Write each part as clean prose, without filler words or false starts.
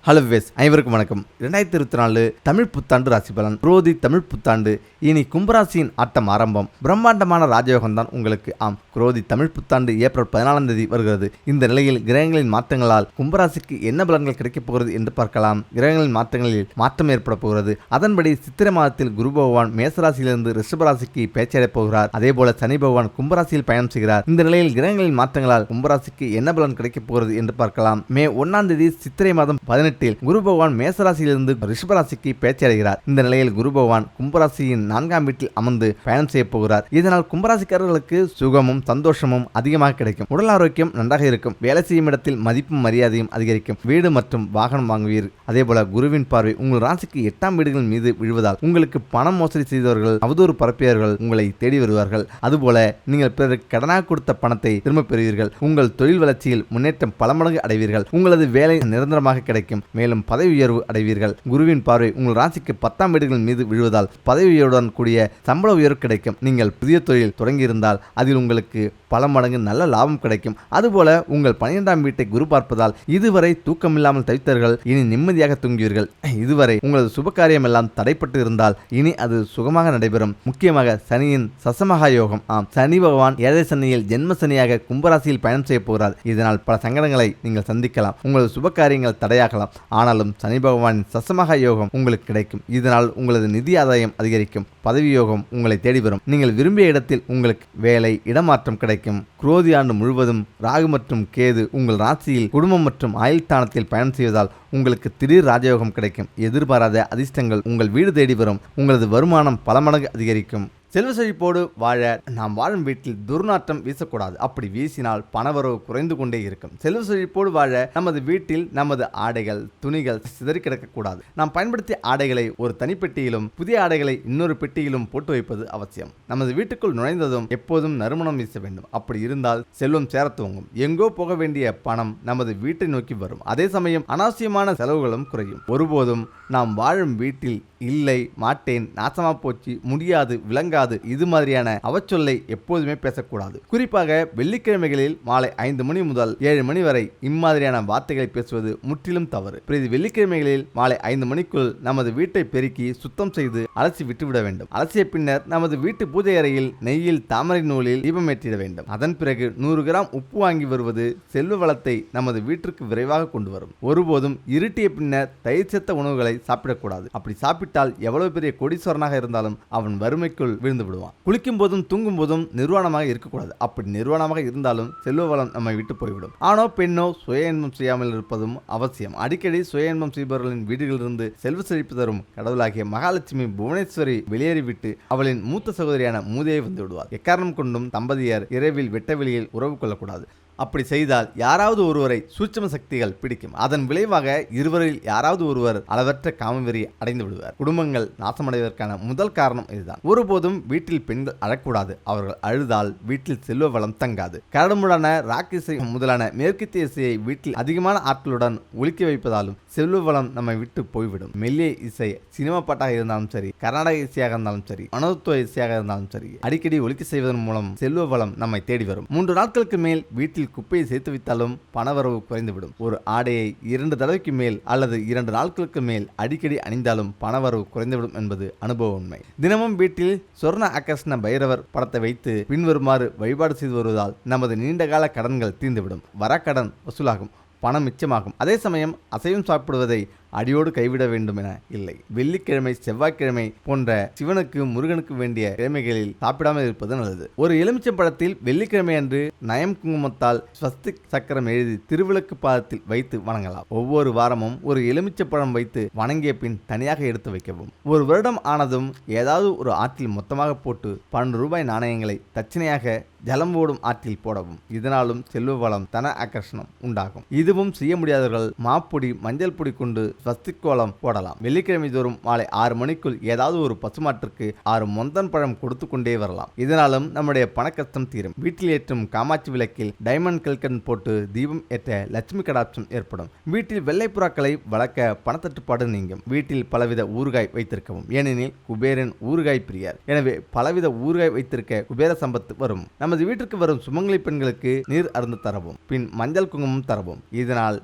Hello wives, அனைவருக்கும் வணக்கம். 2024 தமிழ் புத்தாண்டு ராசி பலன். குரோதி தமிழ் புத்தாண்டு. இனி கும்பராசியின் ஆட்டம் ஆரம்பம். பிரம்மாண்டமான ராஜயோகம் தான் உங்களுக்கு. குரோதி தமிழ் புத்தாண்டு ஏப்ரல் 14ஆம் தேதி வருகிறது. இந்த நிலையில் கிரகங்களின் மாற்றங்களால் கும்பராசிக்கு என்ன பலன்கள் கிடைக்கப் போகிறது என்று பார்க்கலாம். கிரகங்களின் மாற்றங்களில் மாற்றம் ஏற்பட போகிறது. அதன்படி சித்திரை மாதத்தில் குரு பகவான் மேசராசியிலிருந்து ரிஷபராசிக்கு பேச்சடையப் போகிறார். அதேபோல சனி பகவான் கும்பராசியில் பயணம் செய்கிறார். இந்த நிலையில் கிரகங்களின் மாற்றங்களால் கும்பராசிக்கு என்ன பலன் கிடைக்கப் போகிறது என்று பார்க்கலாம். மே 1ஆம் தேதி சித்திரை மாதம் 18 குரு பகவான் மேசராசியிலிருந்து ரிஷபராசிக்கு பேச்சடைகிறார். இந்த நிலையில் குரு பகவான் கும்பராசியின் 4ஆம் வீட்டில் அமர்ந்து பயணம் செய்ய போகிறார். இதனால் கும்பராசிக்காரர்களுக்கு சுகமும் சந்தோஷமும் அதிகமாக கிடைக்கும். உடல் ஆரோக்கியம் நன்றாக இருக்கும். வேலை செய்யும் இடத்தில் மதிப்பும் மரியாதையும் அதிகரிக்கும். வீடு மற்றும் வாகனம் வாங்குவீர். அதேபோல குருவின் பார்வை உங்கள் ராசிக்கு 8ஆம் வீடுகளின் மீது விழுவதால் உங்களுக்கு பணம் மோசடி செய்தவர்கள், அவதூறு பரப்பியவர்கள் உங்களை தேடி வருவார்கள். அதுபோல நீங்கள் பிறருக்கு கடனாக கொடுத்த பணத்தை திரும்ப பெறுவீர்கள். உங்கள் தொழில் வளர்ச்சியில் முன்னேற்றம் பல மடங்கு அடைவீர்கள். உங்களது வேலை நிரந்தரமாக கிடைக்கும். மேலும் பதவி உயர்வு அடைவீர்கள். குருவின் பார்வை உங்கள் ராசிக்கு 10ஆம் வீடுகளின் மீது விழுவதால் பதவி உயர்வுடன் கூடிய சம்பள உயர்வு கிடைக்கும். நீங்கள் புதிய தொழில் தொடங்கியிருந்தால் அதில் உங்களுக்கு பல மடங்கு நல்ல லாபம் கிடைக்கும். அதுபோல உங்கள் 12ஆம் வீட்டை குரு பார்ப்பதால் இதுவரை தூக்கமில்லாமல் தவித்தவர்கள் இனி நிம்மதியாக தூங்குவீர்கள். இதுவரை உங்களது சுபகாரியம் எல்லாம் தடைப்பட்டு இருந்தால் இனி அது சுகமாக நடைபெறும். முக்கியமாக சனியின் சசமகா யோகம். சனி பகவான் ஏழை சனியில் ஜென்ம சனியாக கும்பராசியில் பயணம் செய்ய போகிறார். இதனால் பல சங்கடங்களை நீங்கள் சந்திக்கலாம். உங்களது சுபகாரியங்கள் தடையாகலாம். ஆனாலும் சனி பகவானின் சசமகா யோகம் உங்களுக்கு கிடைக்கும். இதனால் உங்களது நிதி ஆதாயம் அதிகரிக்கும். பதவி யோகம் உங்களை தேடி வரும். நீங்கள் விரும்பிய இடத்தில் உங்களுக்கு வேலை இடமாற்றம் கிடைக்கும். குரோதி ஆண்டு முழுவதும் ராகு மற்றும் கேது உங்கள் ராசியில் குடும்பம் மற்றும் ஆயுள் ஸ்தானத்தில் பயணம் செய்வதால் உங்களுக்கு திடீர் ராஜயோகம் கிடைக்கும். எதிர்பாராத அதிர்ஷ்டங்கள் உங்கள் வீடு தேடி வரும். உங்களது வருமானம் பல மடங்கு அதிகரிக்கும். செல்வ செழிப்போடு வாழ நாம் வாழும் வீட்டில் துர்நாற்றம் வீசக்கூடாது. அப்படி வீசினால் பணவரவு குறைந்து கொண்டே இருக்கும். செல்வ செழிப்போடு வாழ நமது வீட்டில் நமது ஆடைகள், துணிகள் சிதறி கிடக்கக்கூடாது. நாம் பயன்படுத்திய ஆடைகளை ஒரு தனிப்பெட்டியிலும் புதிய ஆடைகளை இன்னொரு பெட்டியிலும் போட்டு வைப்பது அவசியம். நமது வீட்டுக்குள் நுழைந்ததும் எப்போதும் நறுமணம் வீச வேண்டும். அப்படி இருந்தால் செல்வம் சேர துவங்கும். எங்கோ போக வேண்டிய பணம் நமது வீட்டை நோக்கி வரும். அதே சமயம் அனாவசியமான செலவுகளும் குறையும். ஒருபோதும் நாம் வாழும் வீட்டில் இல்லை, மாட்டேன், நாசமா போச்சு, முடியாது, விளங்காது இது மாதிரியான அவச்சொல்லை எப்போதுமே பேசக்கூடாது. குறிப்பாக வெள்ளிக்கிழமைகளில் மாலை 5 மணி முதல் 7 மணி வரை இம்மாதிரியான வார்த்தைகளை பேசுவது முற்றிலும் தவறு. வெள்ளிக்கிழமைகளில் மாலை 5 மணிக்குள் நமது வீட்டை பெருக்கி சுத்தம் செய்து அலசி விட்டுவிட வேண்டும். அலசிய பின்னர் நமது வீட்டு பூஜை அறையில் நெய்யில் தாமரை நூலில் தீபமேற்றிட வேண்டும். அதன் பிறகு 100 கிராம் உப்பு வாங்கி வருவது செல்வ வளத்தை நமது வீட்டிற்கு விரைவாக கொண்டு வரும். ஒருபோதும் இருட்டிய பின்னர் தயிர் சேர்த்த உணவுகளை சாப்பிடக்கூடாது. அப்படி சாப்பிட்டால் எவ்வளவு பெரிய கோடீஸ்வரனாக இருந்தாலும் அவன் வறுமைக்குள் விழுந்து விடுவான். குளிக்கும் போதும் தூங்கும் போதும் நிர்வாணமாக இருக்கக்கூடாது. அப்படி நிர்வாணமாக இருந்தாலும் செல்வ வளம் நம்மை விட்டு போய்விடும். ஆணோ பெண்ணோ சுய இன்பம் செய்யாமல் இருப்பதும் அவசியம். அடிக்கடி சுய இன்பம் செய்பவர்களின் வீடுகளிலிருந்து செல்வ செழிப்பு தரும் கடவுளாகிய மகாலட்சுமி புவனேஸ்வரி வெளியேறிவிட்டு அவளின் மூத்த சகோதரியான மூதேவி வந்து விடுவார். எக்காரணம் கொண்டும் தம்பதியர் இரவில் வெட்ட வெளியில் உறவு கொள்ளக்கூடாது. அப்படி செய்தால் யாராவது ஒருவரை சூட்சும சக்திகள் பிடிக்கும். அதன் விளைவாக இருவரில் யாராவது ஒருவர் அளவற்ற காமவெறி அடைந்து விடுவார். குடும்பங்கள் நாசமடைவதற்கான முதல் காரணம் இதுதான். ஒருபோதும் வீட்டில் பெண்கள் அழக்கூடாது. அவர்கள் அழுதால் வீட்டில் செல்வ வளம் தங்காது. கரடுமுடான ராக் இசை முதலான மேற்கத்திய இசையை வீட்டில் அதிகமான ஆட்களுடன் ஒலிக்க வைப்பதாலும் செல்வ வளம் நம்மை விட்டு போய்விடும். மெல்லிய இசை சினிமா பாட்டாக இருந்தாலும் சரி, கர்நாடக இசையாக இருந்தாலும் சரி, மனோத்துவ இசையாக இருந்தாலும் சரி, அடிக்கடி ஒலிக்க செய்வதன் மூலம் செல்வ வளம் நம்மை தேடி வரும். 3 நாட்களுக்கு மேல் வீட்டில் குப்பையை சேர்த்து வைத்தாலும் பணவரவு குறைந்துவிடும். ஒரு ஆடையை 2 தடவைக்கு மேல் அல்லது 2 நாட்களுக்கு மேல் அடிக்கடி அணிந்தாலும் பணவரவு குறைந்துவிடும் என்பது அனுபவ உண்மை. தினமும் வீட்டில் சொர்ண ஆகர்ஷண பைரவர் படத்தை வைத்து பின்வருமாறு வழிபாடு செய்து வருவதால் நமது நீண்டகால கடன்கள் தீர்ந்துவிடும். வரக்கடன் வசூலாகும். பணம் மிச்சமாகும். அதே சமயம் அசைவம் சாப்பிடுவதை அடியோடு கைவிட வேண்டும் என இல்லை. வெள்ளிக்கிழமை, செவ்வாய்க்கிழமை போன்ற சிவனுக்கு முருகனுக்கு வேண்டிய கிழமைகளில் சாப்பிடாமல் இருப்பது நல்லது. ஒரு எலுமிச்சம் பழத்தில் வெள்ளிக்கிழமை அன்று நயம் குங்குமத்தால் ஸ்வஸ்திக் சக்கரம் எழுதி திருவிளக்கு பாதத்தில் வைத்து வணங்கலாம். ஒவ்வொரு வாரமும் ஒரு எலுமிச்சம் பழம் வைத்து வணங்கிய பின் தனியாக எடுத்து வைக்கவும். ஒரு வருடம் ஆனதும் ஏதாவது ஒரு ஆற்றில் மொத்தமாக போட்டு 12 ரூபாய் நாணயங்களை தட்சணையாக ஜலம் ஓடும் ஆற்றில் போடவும். இதனாலும் செல்வ வளம், தன ஆகர்ஷணம் உண்டாகும். இதுவும் செய்ய முடியாதவர்கள் மாப்பொடி, மஞ்சள் பொடி கொண்டு ஸ்வஸ்திக் கோலம் போடலாம். வெள்ளிக்கிழமை தோறும் மாலை 6 மணிக்குள் ஏதாவது ஒரு பசுமாற்றுக்கு 6 மொந்தன் பழம் கொடுத்து கொண்டே வரலாம். இதனாலும் நம்முடைய பணக்கஷ்டம் தீரும். வீட்டில் ஏற்றும் காமாட்சி விளக்கில் டைமண்ட் கல்கன் போட்டு தீபம் ஏற்ற லட்சுமி கடாட்சம் ஏற்படும். வீட்டில் வெள்ளை புறாக்களை வளர்க்க பணத்தட்டுப்பாடு நீங்கும். வீட்டில் பலவித ஊறுகாய் வைத்திருக்கவும், ஏனெனில் குபேரன் ஊறுகாய் பிரியர். எனவே பலவித ஊறுகாய் வைத்திருக்க குபேர சம்பத்து வரும். நமது வீட்டிற்கு வரும் சுமங்கலி பெண்களுக்கு நீர் அருந்து தரவும், பின் மஞ்சள் குங்குமம் தரவும். இதனால்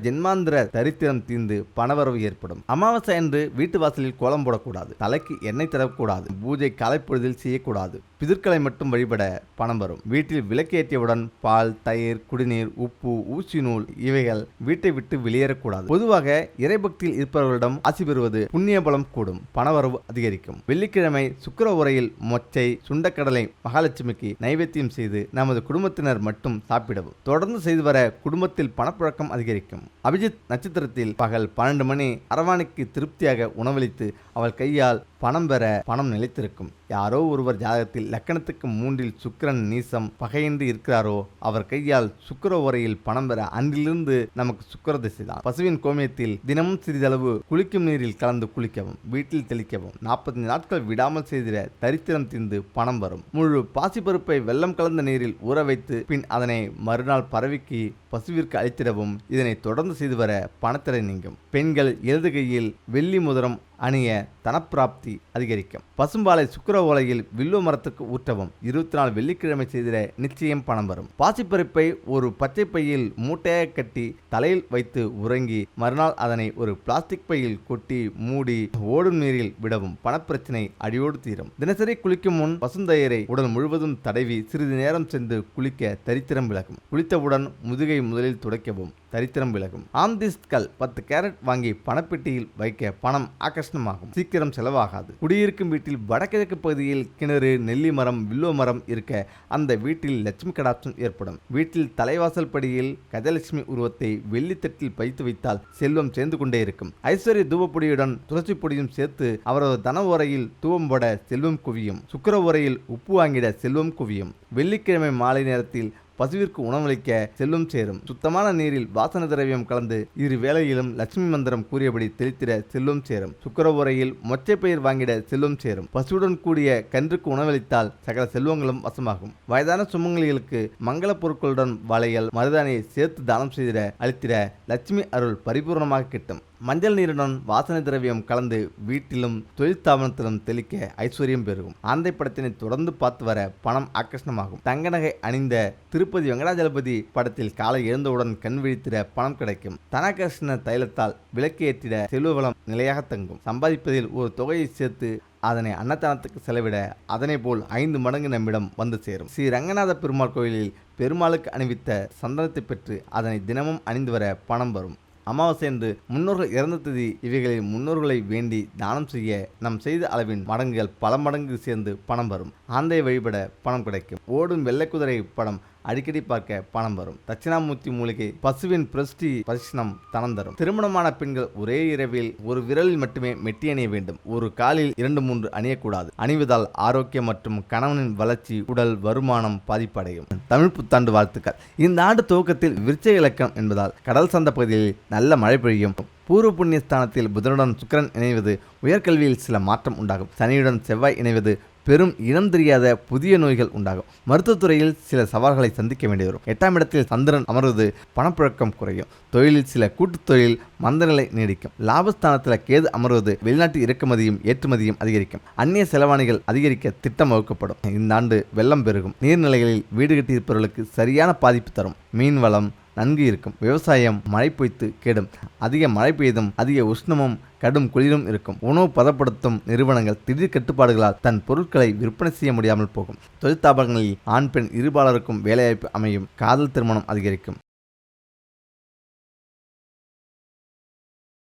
ஜென்மாந்திர தரித்திரம் தீர்ந்து பணவரவு ஏற்படும். அமாவாசை அன்று வீட்டு வாசலில் கோலம் போடக்கூடாது. தலைக்கு எண்ணெய் தரக்கூடாது. பூஜை காலைப்பொழுதில் செய்யக்கூடாது. பிதர்களை மட்டும் வழிபட பணம் வரும். வீட்டில் விளக்கு ஏற்றியவுடன் பால், தயிர், குடிநீர், உப்பு, ஊசி நூல் இவைகள் வீட்டை விட்டு வெளியேறக்கூடாது. பொதுவாக இறைபக்தியில் இருப்பவர்களிடம் ஆசி பெறுவது புண்ணிய பலம் கூடும், பணவரவு அதிகரிக்கும். வெள்ளிக்கிழமை சுக்கிர உரையில் மொச்சை, சுண்டக்கடலை மகாலட்சுமிக்கு நைவேத்தியம் செய்து நமது குடும்பத்தினர் மட்டும் சாப்பிடவும். தொடர்ந்து செய்து வர குடும்பத்தில் பணப்புழக்கம் அதிகரிக்கும். அபிஜித் நட்சத்திரத்தில் பகல் 12 மணி அரவாணிக்கு திருப்தியாக உணவளித்து அவள் கையால் பணம் பெற பணம் நிலைத்திருக்கும். யாரோ ஒருவர் ஜாதகத்தில் லக்கணத்துக்கு 3 சுக்கிரன் நீசம் பகையின்றி இருக்கிறாரோ அவர் கையால் சுக்கிர உரையில் பணம் பெற அன்றிலிருந்து நமக்கு சுக்கிர திசைதான். பசுவின் கோமியத்தில் தினமும் சிறிதளவு குளிக்கும் நீரில் கலந்து குளிக்கவும், வீட்டில் தெளிக்கவும். 45 நாட்கள் விடாமல் செய்திட தரித்திரம் தீர்ந்து பணம் வரும். முழு பாசிப்பருப்பை வெல்லம் கலந்த நீரில் ஊற வைத்து பின் அதனை மறுநாள் பறவைக்கு பசுவிற்கு அளித்திடவும். இதனை தொடர்ந்து செய்து வர பணத்தடை நீங்கும். பெண்கள் இடது கையில் வெள்ளி முதரம் அணிய தனப்பிராப்தி அதிகரிக்கும். பசும்பாலை சுக்கிர ஓலையில் வில்வ மரத்துக்கு ஊற்றவும். 24 வெள்ளிக்கிழமை செய்திட நிச்சயம் பணம் வரும். பாசிப்பருப்பை ஒரு பச்சை பையில் மூட்டையாக கட்டி தலையில் வைத்து உறங்கி மறுநாள் அதனை ஒரு பிளாஸ்டிக் பையில் கொட்டி மூடி ஓடும் நீரில் விடவும். பணப்பிரச்சனை அடியோடு தீரும். தினசரி குளிக்கும் முன் பசுந்தயிரை உடல் முழுவதும் தடவி சிறிது நேரம் சென்று குளிக்க தரித்திரம் விலகும். குளித்தவுடன் முதுகை முதலில் துடைக்கவும், தரித்திரம் விலகும். ஆம்திஸ்ட்கள் 10 கேரட் வாங்கி பணப்பெட்டியில் வைக்க பணம் ஆகர்ஷணமாகும். சீக்கிரம் செலவாகாது. குடியிருக்கும் வீட்டில் வடகிழக்கு பகுதியில் கிணறு, நெல்லி மரம், வில்வ மரம் இருக்க அந்த வீட்டில் லட்சுமி கடாட்சம் ஏற்படும். வீட்டில் தலைவாசல் படியில் கஜலட்சுமி உருவத்தை வெள்ளித்தட்டில் வைத்து வைத்தால் செல்வம் சேர்ந்து கொண்டே இருக்கும். ஐஸ்வர்ய தூபப்பொடியுடன் துளசி பொடியும் சேர்த்து அவரது தன உரையில் தூவம் போட செல்வம் குவியும். சுக்கிர உரையில் உப்பு வாங்கிட செல்வம் குவியும். வெள்ளிக்கிழமை மாலை நேரத்தில் பசுவிற்கு உணவளிக்க செல்வம் சேரும். சுத்தமான நீரில் வாசன திரவியம் கலந்து இரு வேளையிலும் லட்சுமி மந்திரம் கூறியபடி தெளித்திட செல்வம் சேரும். சுக்கிர உரையில் மொச்சை பயிர் வாங்கிட செல்வம் சேரும். பசுவுடன் கூடிய கன்றுக்கு உணவளித்தால் சகல செல்வங்களும் வசமாகும். வயதான சுமங்கலிகளுக்கு மங்கள பொருட்களுடன் வளையல், மருதாணியை சேர்த்து தானம் செய்திட அளித்திட லட்சுமி அருள் பரிபூர்ணமாக கிட்டும். மஞ்சள் நீருடன் வாசனை திரவியம் கலந்து வீட்டிலும் தொழிற்தாபனத்திலும் தெளிக்க ஐஸ்வர்யம் பெருகும். ஆந்தை படத்தினை தொடர்ந்து பார்த்து வர பணம் ஆகர்ஷணமாகும். தங்க நகை அணிந்த திருப்பதி வெங்கடாஜலபதி படத்தில் காலை எழுந்தவுடன் கண் விழித்திட பணம் கிடைக்கும். தனகர்ஷ்ண தைலத்தால் விளக்கு ஏற்றிட செல்வவளம் நிலையாக தங்கும். சம்பாதிப்பதில் ஒரு தொகையை சேர்த்து அதனை அன்னதானத்துக்கு செலவிட அதனை போல் 5 மடங்கு நம்மிடம் வந்து சேரும். ஸ்ரீ ரங்கநாத பெருமாள் கோயிலில் பெருமாளுக்கு அணிவித்த சந்தனத்தை பெற்று அதனை தினமும் அணிந்து வர பணம் வரும். அமாவாசை என்று முன்னோர்கள் இறந்த திதி இவைகளில் முன்னோர்களை வேண்டி தானம் செய்ய நம் செய்த அளவின் மடங்குகள் பல மடங்கு சேர்ந்து பணம் வரும். ஆந்தை வழிபட பணம் கிடைக்கும். ஓடும் வெள்ளை குதிரை படம் அடிக்கடி பார்க்க பணம் வரும். தட்சிணாமூர்த்தி மூலிகை பசுவின் பிரஸ்டி பரிசனம் தனம் தரும். திருமணமான பெண்கள் ஒரே இரவில் ஒரு விரலில் மட்டுமே மெட்டி அணிய வேண்டும். ஒரு காலில் 2-3 அணியக்கூடாது. அணிவதால் ஆரோக்கியம் மற்றும் கணவனின் வளர்ச்சி, உடல், வருமானம் பாதிப்படையும். தமிழ் புத்தாண்டு வாழ்த்துக்கள். இந்த ஆண்டு துவக்கத்தில் விருச்சிக இலக்கம் என்பதால் கடல் சந்த பகுதியில் நல்ல மழை பெய்யும். பூர்வ புண்ணிய ஸ்தானத்தில் புதனுடன் சுக்கிரன் இணைவது உயர்கல்வியில் சில மாற்றம் உண்டாகும். சனியுடன் செவ்வாய் இணைவது பெரும் இனம் தெரியாத புதிய நோய்கள் உண்டாகும். மருத்துவத்துறையில் சில சவால்களை சந்திக்க வேண்டி வரும். 8ஆம் இடத்தில் சந்திரன் அமர்வது பணப்புழக்கம் குறையும். தொழிலில் சில கூட்டுத் தொழில் மந்தநிலை நீடிக்கும். லாபஸ்தானத்தில் கேது அமர்வது வெளிநாட்டு இறக்குமதியும் ஏற்றுமதியும் அதிகரிக்கும். அந்நிய செலவாணிகள் அதிகரிக்க திட்டம் வகுக்கப்படும். இந்த ஆண்டு வெள்ளம் பெருகும். நீர்நிலைகளில் வீடு கட்டியிருப்பவர்களுக்கு சரியான பாதிப்பு தரும். மீன் வளம் நன்கு இருக்கும். விவசாயம் மழை பொய்த்து கெடும். அதிக மழை பெய்தும் அதிக உஷ்ணமும் கடும் குளிரும் இருக்கும். உணவு பதப்படுத்தும் நிறுவனங்கள் திடீர் கட்டுப்பாடுகளால் தன் பொருட்களை விற்பனை செய்ய முடியாமல் போகும். தொழிற்தாபனங்களில் ஆண் பெண் இருபாலருக்கும் வேலைவாய்ப்பு அமையும். காதல் திருமணம் அதிகரிக்கும்.